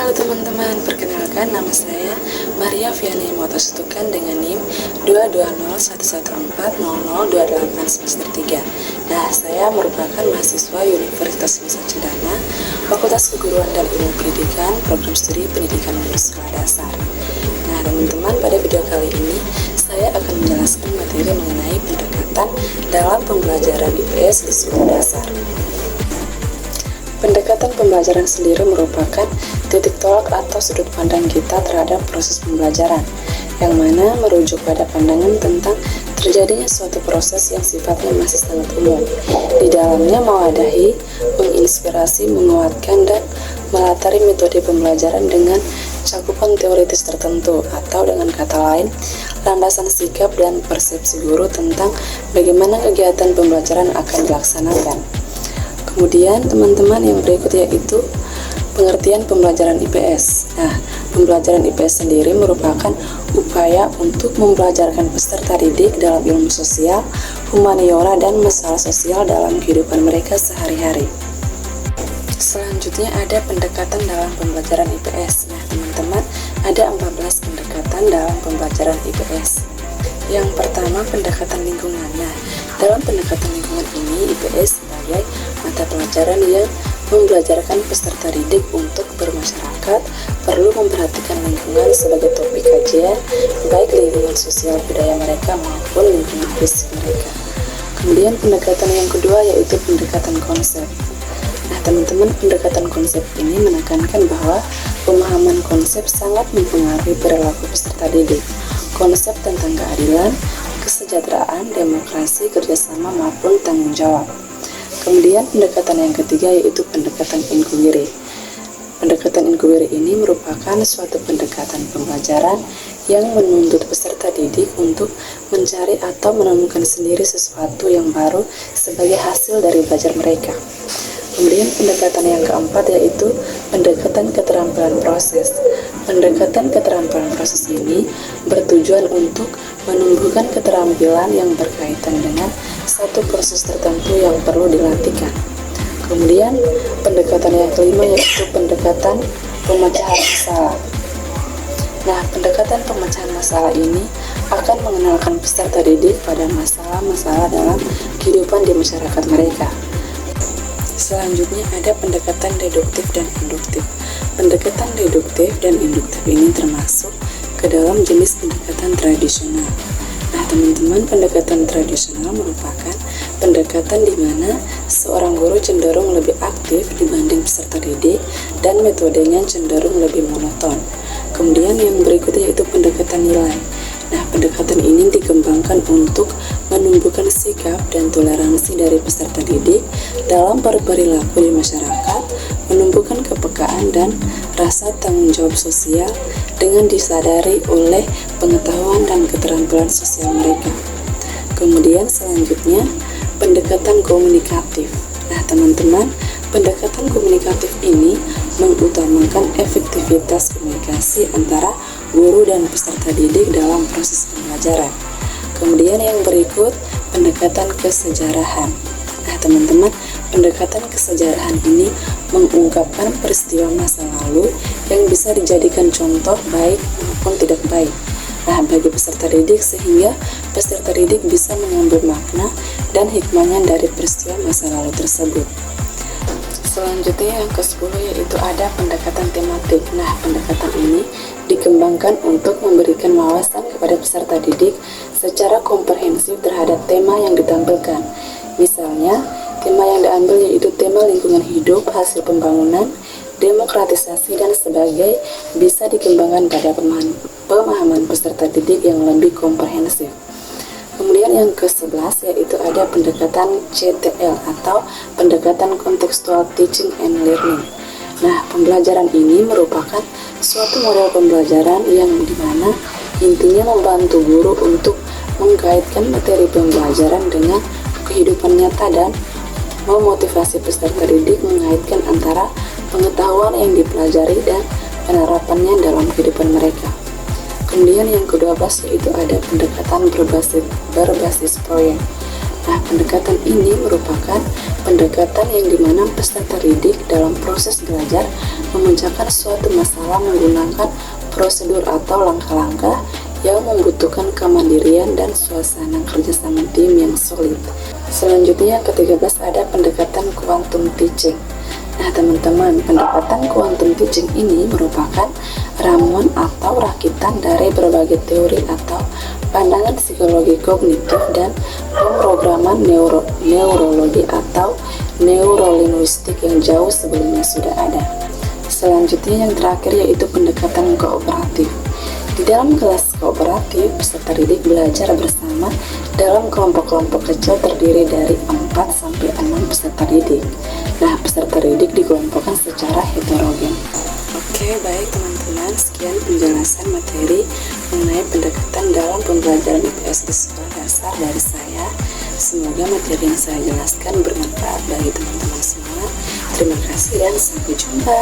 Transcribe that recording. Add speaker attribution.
Speaker 1: Halo teman-teman, perkenalkan nama saya Maria Vianney Motostukan dengan NIM 22011140028 semester 3. Nah, saya merupakan mahasiswa Universitas Nusa Cendana, Fakultas Keguruan dan Ilmu Pendidikan, Program Studi Pendidikan Bersekolah Dasar. Nah, teman-teman, pada video kali ini saya akan menjelaskan materi mengenai pendekatan dalam pembelajaran IPS di sekolah dasar. Pendekatan pembelajaran sendiri merupakan titik tolak atau sudut pandang kita terhadap proses pembelajaran, yang mana merujuk pada pandangan tentang terjadinya suatu proses yang sifatnya masih sangat umum. Di dalamnya mewadahi, menginspirasi, menguatkan, dan melatari metode pembelajaran dengan cakupan teoritis tertentu, atau dengan kata lain, landasan sikap dan persepsi guru tentang bagaimana kegiatan pembelajaran akan dilaksanakan. Kemudian teman-teman yang berikut yaitu pengertian pembelajaran IPS. Nah, pembelajaran IPS sendiri merupakan upaya untuk membelajarkan peserta didik dalam ilmu sosial, humaniora, dan masalah sosial dalam kehidupan mereka sehari-hari. Selanjutnya ada pendekatan dalam pembelajaran IPS. Nah, teman-teman, ada 14 pendekatan dalam pembelajaran IPS. Yang pertama, pendekatan lingkungan. Nah, dalam pendekatan lingkungan ini, IPS sebagai mata pelajaran yang membelajarkan peserta didik untuk bermasyarakat perlu memperhatikan lingkungan sebagai topik kajian, baik lingkungan sosial budaya mereka maupun lingkungan fisik mereka. Kemudian pendekatan yang kedua yaitu pendekatan konsep. Nah, teman-teman, pendekatan konsep ini menekankan bahwa pemahaman konsep sangat mempengaruhi perilaku peserta didik. Konsep tentang keadilan, kesejahteraan, demokrasi, kerjasama, maupun tanggung jawab. Kemudian pendekatan yang ketiga yaitu pendekatan inquiry. Pendekatan inquiry ini merupakan suatu pendekatan pembelajaran yang menuntut peserta didik untuk mencari atau menemukan sendiri sesuatu yang baru sebagai hasil dari belajar mereka. Kemudian pendekatan yang keempat yaitu pendekatan keterampilan proses. Pendekatan keterampilan proses ini bertujuan untuk menumbuhkan keterampilan yang berkaitan dengan satu proses tertentu yang perlu dilatihkan. Kemudian pendekatan yang kelima yaitu pendekatan pemecahan masalah. Nah, pendekatan pemecahan masalah ini akan mengenalkan peserta didik pada masalah-masalah dalam kehidupan di masyarakat mereka. Selanjutnya ada pendekatan deduktif dan induktif. Pendekatan deduktif dan induktif ini termasuk ke dalam jenis pendekatan tradisional. Nah, teman-teman, pendekatan tradisional merupakan pendekatan di mana seorang guru cenderung lebih aktif dibanding peserta didik dan metodenya cenderung lebih monoton. Kemudian yang berikutnya yaitu pendekatan nilai. Nah, pendekatan ini dikembangkan untuk menumbuhkan sikap dan toleransi dari peserta didik dalam berperilaku di masyarakat, menumbuhkan kepekaan dan rasa tanggung jawab sosial dengan disadari oleh pengetahuan dan keterampilan sosial mereka. Kemudian selanjutnya, pendekatan komunikatif. Nah, teman-teman, pendekatan komunikatif ini mengutamakan efektivitas komunikasi antara guru dan peserta didik dalam proses pembelajaran. Kemudian yang berikut, pendekatan kesejarahan. Nah, teman-teman, pendekatan kesejarahan ini mengungkapkan peristiwa masa lalu yang bisa dijadikan contoh baik maupun tidak baik. Nah, bagi peserta didik sehingga peserta didik bisa mengambil makna dan hikmahnya dari peristiwa masa lalu tersebut. Selanjutnya yang ke-10 yaitu ada pendekatan tematik. Nah, pendekatan ini dikembangkan untuk memberikan wawasan kepada peserta didik secara komprehensif terhadap tema yang ditampilkan. Misalnya, tema yang diambil yaitu tema lingkungan hidup, hasil pembangunan, demokratisasi, dan sebagai bisa dikembangkan pada pemahaman peserta didik yang lebih komprehensif. Kemudian yang ke-11 yaitu ada pendekatan CTL atau pendekatan Contextual Teaching and Learning. Nah, pembelajaran ini merupakan suatu model pembelajaran yang dimana intinya membantu guru untuk mengkaitkan materi pembelajaran dengan kehidupan nyata dan memotivasi peserta didik mengaitkan antara pengetahuan yang dipelajari dan penerapannya dalam kehidupan mereka. Kemudian yang ke-12 yaitu ada pendekatan berbasis proyek. Nah, pendekatan ini merupakan pendekatan yang dimana peserta didik dalam proses belajar memecahkan suatu masalah menggunakan prosedur atau langkah-langkah yang membutuhkan kemandirian dan suasana kerjasama tim yang solid. Selanjutnya yang ke-13 ada pendekatan quantum teaching. Nah teman-teman, pendekatan quantum teaching ini merupakan ramuan atau rakitan dari berbagai teori atau pandangan psikologi kognitif dan pemrograman neurologi atau neurolinguistik yang jauh sebelumnya sudah ada. Selanjutnya yang terakhir yaitu pendekatan kooperatif. Di dalam kelas kooperatif, peserta didik belajar bersama dalam kelompok-kelompok kecil terdiri dari 4-6 peserta didik. Nah, peserta didik dikelompokkan secara heterogen. Oke, baik teman-teman, sekian penjelasan materi mengenai pendekatan dalam pembelajaran IPS di sekolah dasar dari saya. Semoga materi yang saya jelaskan bermanfaat bagi teman-teman semua. Terima kasih dan sampai jumpa.